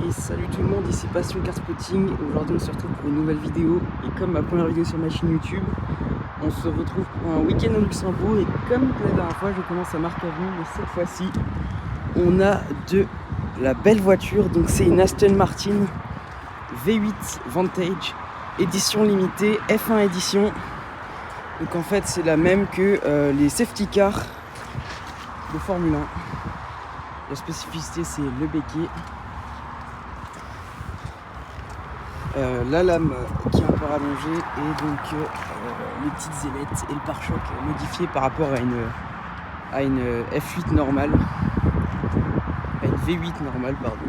Et salut tout le monde, ici Passion Car Spotting. Aujourd'hui on se retrouve pour une nouvelle vidéo. Et comme ma première vidéo sur ma chaîne YouTube, on se retrouve pour un week-end au Luxembourg. Et comme la dernière fois, je commence à marquer à venir. Mais cette fois-ci, on a de la belle voiture. Donc c'est une Aston Martin V8 Vantage, édition limitée, F1 édition. Donc en fait c'est la même que les safety cars de Formule 1. La spécificité c'est le béquet. La lame qui est un peu rallongée et donc les petites ailettes et le pare-choc modifié par rapport à une F8 normale, à une V8 normale pardon,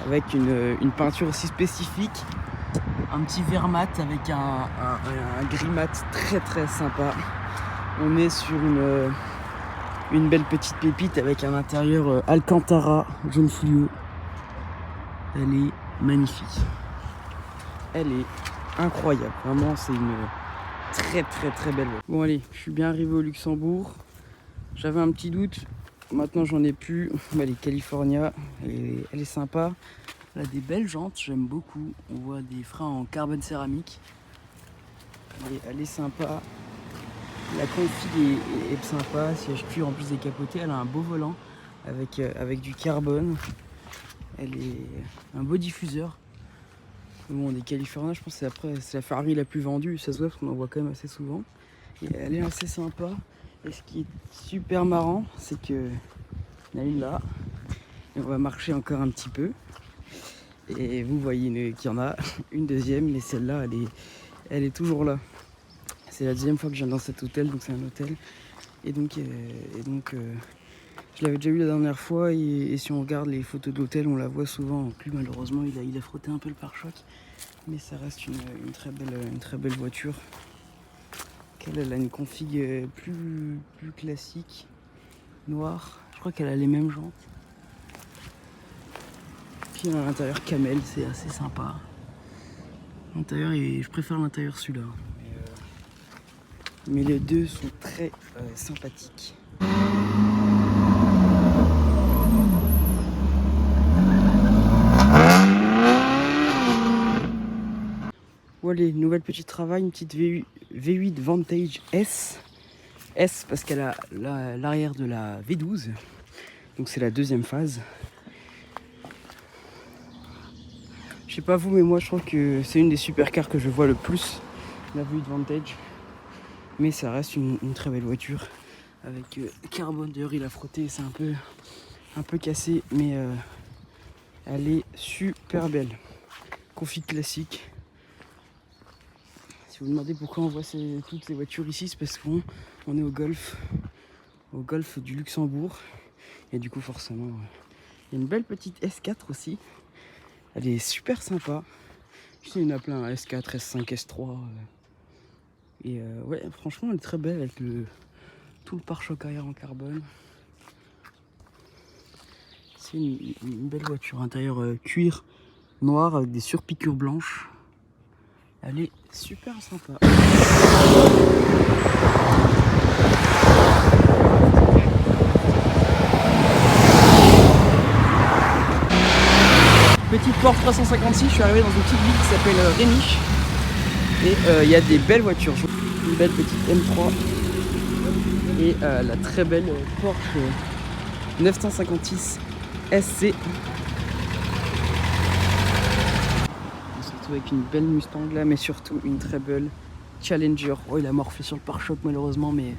avec une peinture aussi spécifique, un petit vert mat avec un gris mat très très sympa. On est sur une belle petite pépite avec un intérieur Alcantara jaune fluo. Elle est magnifique. Elle est incroyable, vraiment c'est une très très très belle voiture. Bon allez, je suis bien arrivé au Luxembourg. J'avais un petit doute, maintenant j'en ai plus. Elle est California, elle est sympa. Elle a des belles jantes, j'aime beaucoup. On voit des freins en carbone céramique. Elle est sympa. La config est sympa, siège cuir en plus décapoté. Elle a un beau volant avec du carbone. Elle est un beau diffuseur. Bon, des California, je pense que c'est la Ferrari la plus vendue, ça se voit parce qu'on en voit quand même assez souvent. Et elle est assez sympa. Et ce qui est super marrant, c'est que il y en a une là. Et on va marcher encore un petit peu. Et vous voyez qu'il y en a une deuxième, mais celle-là, elle est toujours là. C'est la deuxième fois que je viens dans cet hôtel, donc c'est un hôtel. Et donc je l'avais déjà vu la dernière fois et si on regarde les photos de l'hôtel, on la voit souvent. Plus malheureusement, il a frotté un peu le pare-choc, mais ça reste une très belle voiture. Elle a une config plus classique, noire. Je crois qu'elle a les mêmes jantes. Puis à l'intérieur camel, c'est assez sympa. L'intérieur, je préfère l'intérieur celui-là. Mais les deux sont très sympathiques. Voilà, nouvelle petite travail, une petite V8 Vantage S. S parce qu'elle a l'arrière de la V12. Donc c'est la deuxième phase. Je sais pas vous, mais moi je trouve que c'est une des supercars que je vois le plus, la V8 Vantage. Mais ça reste une très belle voiture. Avec carbone, d'ailleurs il a frotté, c'est un peu cassé, mais elle est super belle. Config classique. Si vous vous demandez pourquoi on voit toutes ces voitures ici, c'est parce qu'on est au golfe du Luxembourg. Et du coup forcément, il y a une belle petite S4 aussi. Elle est super sympa. Je sais, il y en a plein, S4, S5, S3. Et ouais, franchement, elle est très belle avec tout le pare-choc arrière en carbone. C'est une belle voiture. Intérieur cuir noir avec des surpiqûres blanches. Elle est super sympa. Petite Porsche 356, je suis arrivé dans une petite ville qui s'appelle Rémiche. Et il y a des belles voitures. Une belle petite M3. Et la très belle Porsche 956 SC. Avec une belle Mustang là, mais surtout une très belle Challenger. Oh, il a morflé sur le pare-choc malheureusement, mais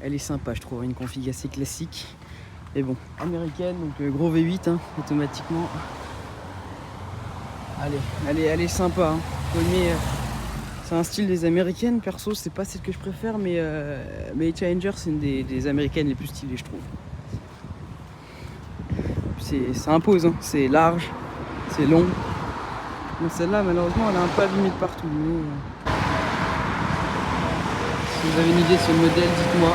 elle est sympa, je trouve. Une config assez classique. Et bon, américaine, donc gros V8 hein, automatiquement. Allez, elle est sympa. Hein. C'est un style des américaines. Perso, c'est pas celle que je préfère, mais Challenger, c'est une des américaines les plus stylées, je trouve. Ça impose, hein. C'est large, c'est long. Mais celle-là, malheureusement, elle est un peu abîmée de partout. Mais, si vous avez une idée sur le modèle, dites-moi.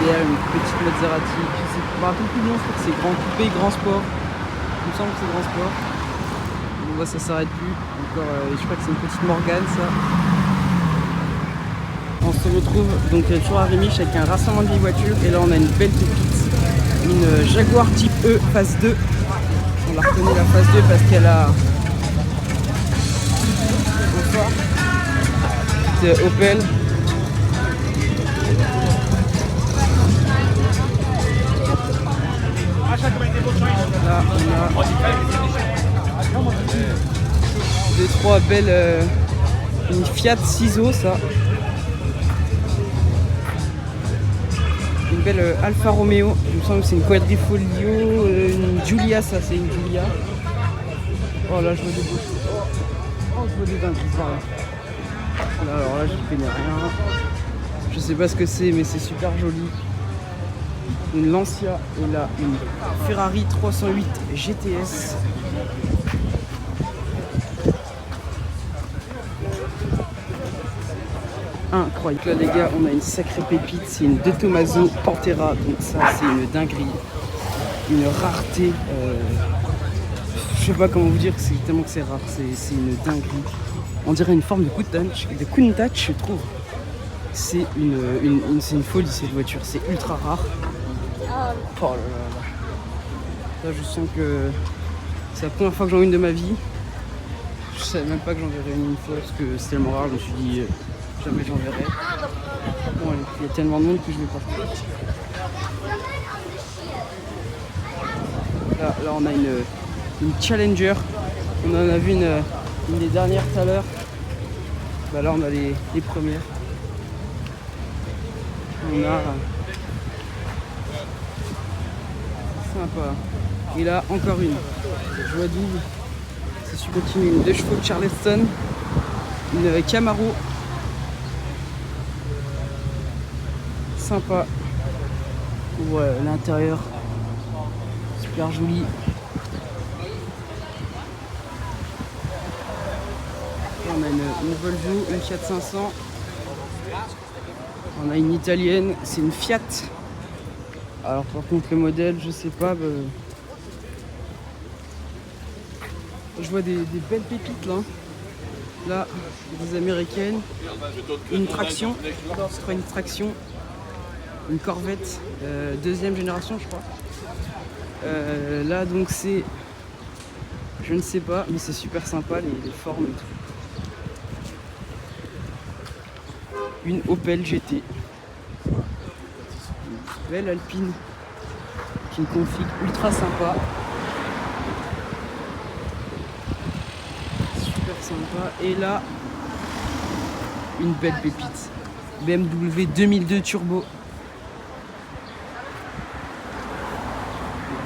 Derrière, une petite Maserati. Je me rappelle plus du nom, je crois que c'est Grand Coupé, Grand Sport. Il me semble que c'est Grand Sport. On voit, ça s'arrête plus. Encore, je crois que c'est une petite Morgane, ça. On se retrouve donc toujours à Rémiche avec un rassemblement de vieilles voitures. Et là, on a une belle pépite. Une Jaguar Type E phase 2. la reconnaît la phase 2 parce qu'elle a c'est Opel. Là on a 2-3 belles une Fiat Ciso, ça. Une belle Alfa Romeo, il me semble que c'est une Quadrifoglio, une Giulia, ça c'est une Giulia. Oh là je vois des beaux choses. Oh je vois des dingueries par là. Alors là je connais rien. Je sais pas ce que c'est mais c'est super joli. Une Lancia et là une Ferrari 308 GTS. Incroyable. Là les gars on a une sacrée pépite, c'est une De Tomaso Pantera, donc ça c'est une dinguerie, une rareté, je sais pas comment vous dire, c'est tellement que c'est rare, c'est une dinguerie. On dirait une forme de Countach je trouve. C'est une folie cette voiture, c'est ultra rare. Oh là là là. Là je sens que c'est la première fois que j'en ai une de ma vie. Je savais même pas que j'en verrais une fois parce que c'est tellement rare, je me suis dit jamais j'en verrai. Bon, il y a tellement de monde que je vais partir. Là on a une Challenger. On en a vu une des dernières tout à l'heure. Bah là on a les premières. On a sympa. Et là encore une. Joie double. C'est super continue. Une 2 chevaux de Charleston. Une Camaro. Sympa. Ouais, l'intérieur super joli. On a une Volvo, une Fiat 500. On a une italienne, c'est une Fiat. Alors par contre le modèle, je sais pas. Je vois des belles pépites là. Là, des américaines. Une traction. Ce sera une traction. Une Corvette, deuxième génération je crois. Là donc c'est, je ne sais pas, mais c'est super sympa les formes et tout. Une Opel GT, une belle Alpine, qui est une config ultra sympa, super sympa. Et là une belle pépite, BMW 2002 turbo.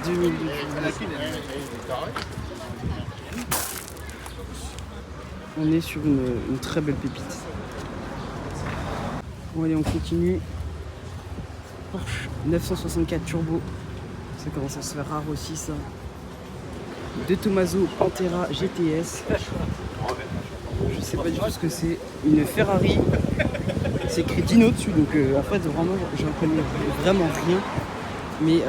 2002. On est sur une très belle pépite. Bon allez on continue. Porsche 964 turbo. Ça commence à se faire rare aussi ça. De Tomaso Pantera GTS. Je sais pas du tout ce que c'est. Une Ferrari. C'est écrit Dino dessus donc en fait vraiment j'en connais vraiment rien. Mais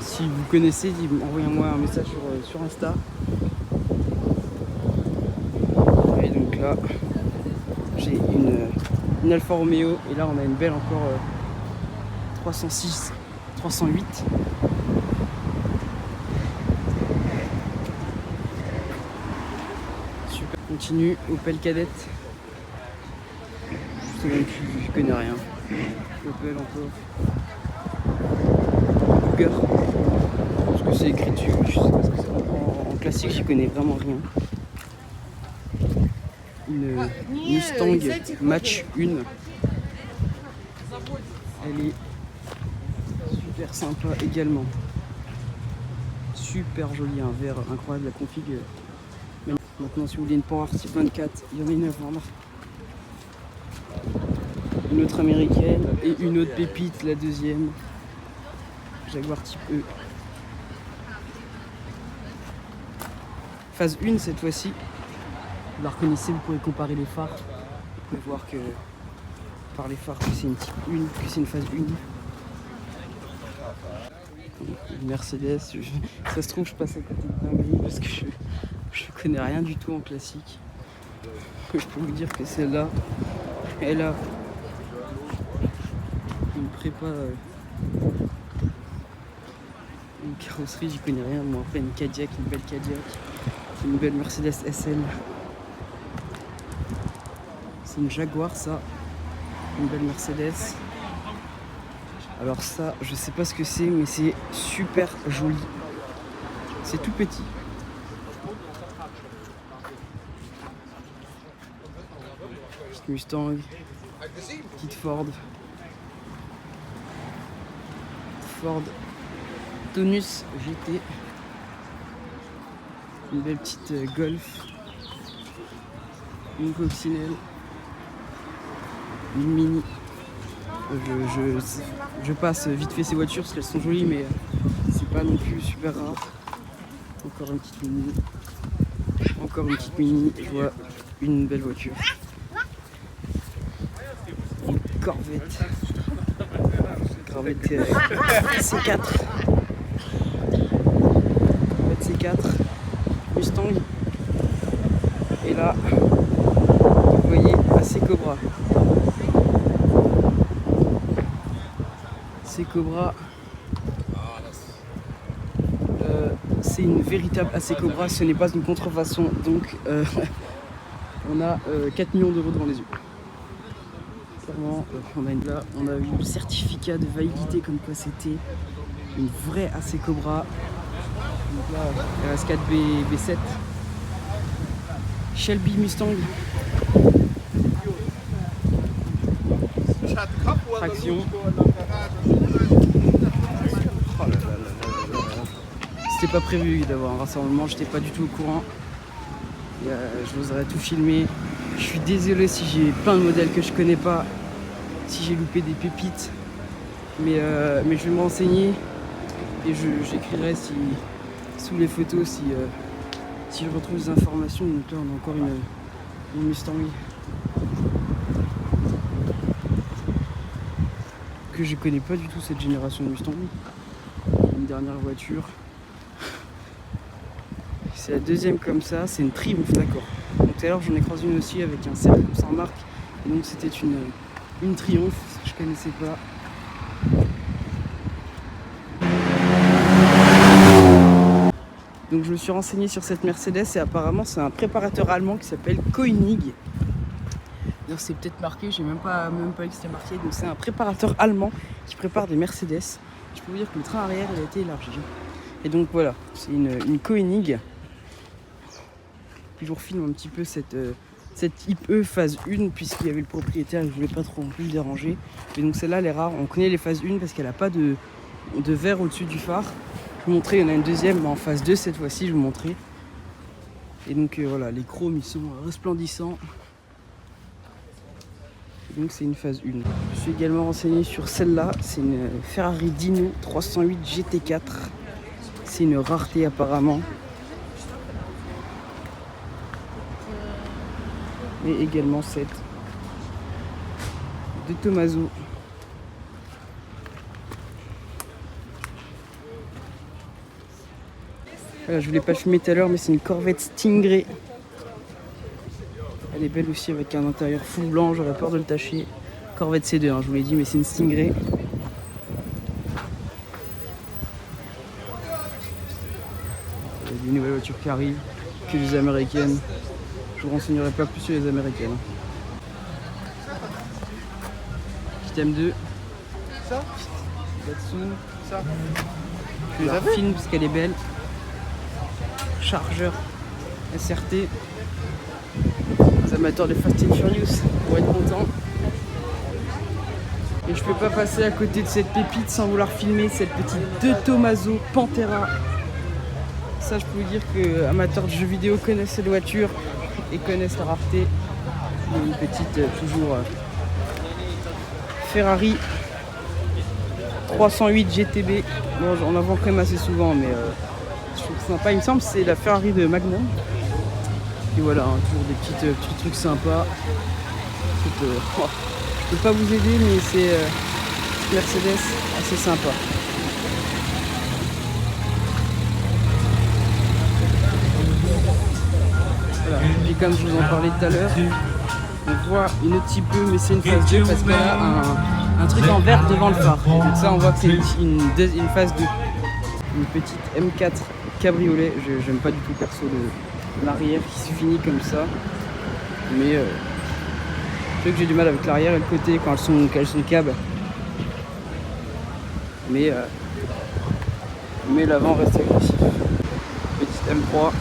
si vous connaissez, envoyez-moi un message sur Insta. Et donc là, j'ai une Alfa Romeo. Et là, on a une belle encore 306, 308. Super. Continue, Opel Kadett. Je connais rien. Opel encore. Ce que c'est écrit dessus, je sais pas ce que c'est. En classique, j'y connais vraiment rien. Une Mustang Match 1. Elle est super sympa également. Super jolie, un verre incroyable, la config. Maintenant, si vous voulez une Power Type 24, il y en a une à vendre. Une autre américaine et une autre pépite, la deuxième. Jaguar Type E. Phase 1 cette fois-ci. Vous la reconnaissez, vous pouvez comparer les phares. Vous pouvez voir que par les phares que c'est une Type 1, que c'est une phase 1. Une Mercedes, ça se trouve je passe à côté de dinguerie parce que je connais rien du tout en classique. Je peux vous dire que celle-là, elle a une prépa carrosserie, j'y connais rien. Bon, après, une Cadillac, une belle Cadillac. Une belle Mercedes SL. C'est une Jaguar, ça. Une belle Mercedes. Alors ça, je sais pas ce que c'est, mais c'est super joli. C'est tout petit. Petite Mustang. Petite Ford. Ford Tonus GT. Une belle petite Golf. Une coccinelle. Une Mini. Je passe vite fait ces voitures parce qu'elles sont jolies, mais c'est pas non plus super rare. Encore une petite Mini. Encore une petite Mini. Je vois une belle voiture. Une Corvette. Corvette C4. Corvette C4. Mustang. Et là, vous voyez, AC Cobra. Cobra, c'est une véritable AC Cobra, ce n'est pas une contrefaçon, donc on a 4 millions d'euros devant les yeux. Clairement, on a eu le certificat de validité comme quoi c'était une vraie AC Cobra. Donc là, RS4 B7, Shelby Mustang, traction. C'était pas prévu d'avoir un rassemblement, j'étais pas du tout au courant. Je vous aurais tout filmé. Je suis désolé si j'ai plein de modèles que je connais pas, si j'ai loupé des pépites. Mais je vais me renseigner et j'écrirai sous les photos si je retrouve des informations. Donc là on a encore une Mustang que je connais pas du tout, cette génération de Mustang. Une dernière voiture. C'est la deuxième comme ça, c'est une Triumph, d'accord. Donc tout à l'heure j'en ai croisé une aussi avec un cercle sans marque. Et donc c'était une Triumph, je connaissais pas. Donc je me suis renseigné sur cette Mercedes et apparemment c'est un préparateur allemand qui s'appelle Koenig. D'ailleurs c'est peut-être marqué, j'ai même pas vu que c'était marqué. Donc c'est un préparateur allemand qui prépare des Mercedes. Je peux vous dire que le train arrière il a été élargi. Et donc voilà, c'est une Koenig. Puis je vous refilme un petit peu cette IPE phase 1 puisqu'il y avait le propriétaire et je voulais pas trop non plus le déranger. Et donc celle-là elle est rare, on connaît les phases 1 parce qu'elle n'a pas de verre au-dessus du phare. Je vous montrer, il y en a une deuxième mais en phase 2 cette fois-ci, je vous montrer. Et donc voilà, les chromes ils sont resplendissants. Et donc c'est une phase 1. Je suis également renseigné sur celle-là, c'est une Ferrari Dino 308 GT4. C'est une rareté apparemment. Et également cette de Tomaso. Voilà, je voulais pas le filmer tout à l'heure, mais c'est une Corvette Stingray. Elle est belle aussi avec un intérieur full blanc, j'aurais peur de le tacher. Corvette C2, hein, je vous l'ai dit, mais c'est une Stingray. Il y a une nouvelle voiture qui arrive, que des américaines. Je vous renseignerai pas plus sur les américaines. Petit M2. Ça là-dessous. Ça. Je la filme parce qu'elle est belle. Chargeur SRT. Les amateurs de Fast and Furious vont être contents. Et je peux pas passer à côté de cette pépite sans vouloir filmer cette petite De Tomaso Pantera. Ça, je peux vous dire que amateurs de jeux vidéo connaissent cette voiture et connaissent la rareté. Une petite toujours Ferrari 308 GTB. Bon, on en vend quand même assez souvent, mais je trouve que c'est sympa. Il me semble que c'est la Ferrari de Magnum. Et voilà, hein, toujours des petits trucs sympas. Je peux pas vous aider, mais c'est Mercedes assez sympa. Voilà. Et comme je vous en parlais tout à l'heure, on voit une autre petit peu, mais c'est une phase 2 parce qu'elle a un truc en vert devant le phare. Donc ça, on voit que c'est une phase 2. une petite M4 cabriolet. J'aime pas du tout perso l'arrière qui se finit comme ça. Mais je sais que j'ai du mal avec l'arrière et le côté quand elles sont cab. Mais l'avant reste agressif. Petite M3.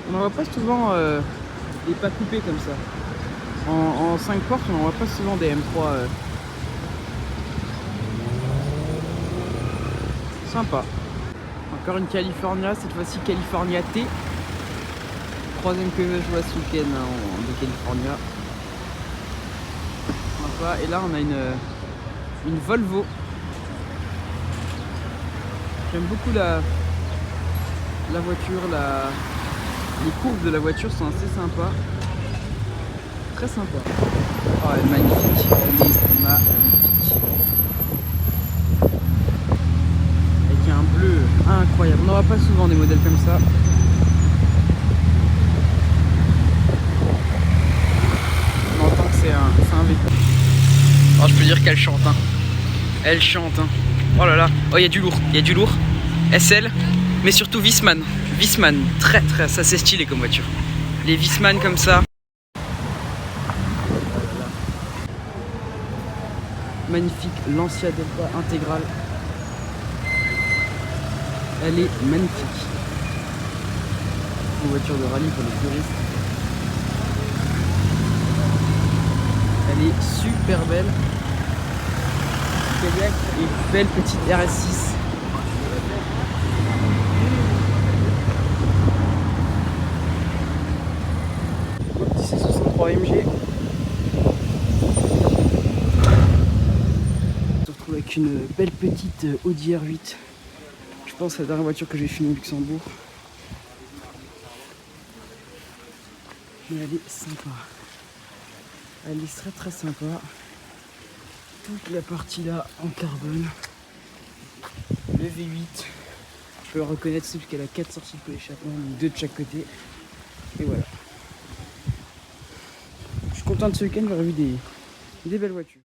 On n'en voit pas souvent les pas coupés comme ça. En 5 portes, on n'en voit pas souvent des M3. Sympa. Encore une California, cette fois-ci California T. Troisième que je vois ce week-end de California. Sympa. Et là on a une Volvo. J'aime beaucoup la voiture, les courbes de la voiture sont assez sympas. Très sympa. Oh, elle est magnifique. Elle est magnifique. Avec un bleu incroyable. On n'aura pas souvent des modèles comme ça. On entend que c'est un véhicule. Alors je peux dire qu'elle chante. Hein. Elle chante. Hein. Oh là là. Oh, il y a du lourd. Il y a du lourd. SL. Mais surtout Wiesmann. Wiesmann. Très très. Ça c'est stylé comme voiture. Les Wiesmann comme ça. Magnifique, Lancia Delta intégrale. Elle est magnifique. Une voiture de rallye pour les puristes. Elle est super belle. Cadillac et une belle petite RS6. Petit C63 AMG. Avec une belle petite Audi R8. Je pense que c'est la dernière voiture que j'ai filmée au Luxembourg. Mais elle est sympa. Elle est très très sympa. Toute la partie là en carbone. Le V8. Je peux la reconnaître puisqu'elle a 4 sorties de échappement, 2 de chaque côté. Et voilà. Je suis content de ce week-end, j'aurais vu des belles voitures.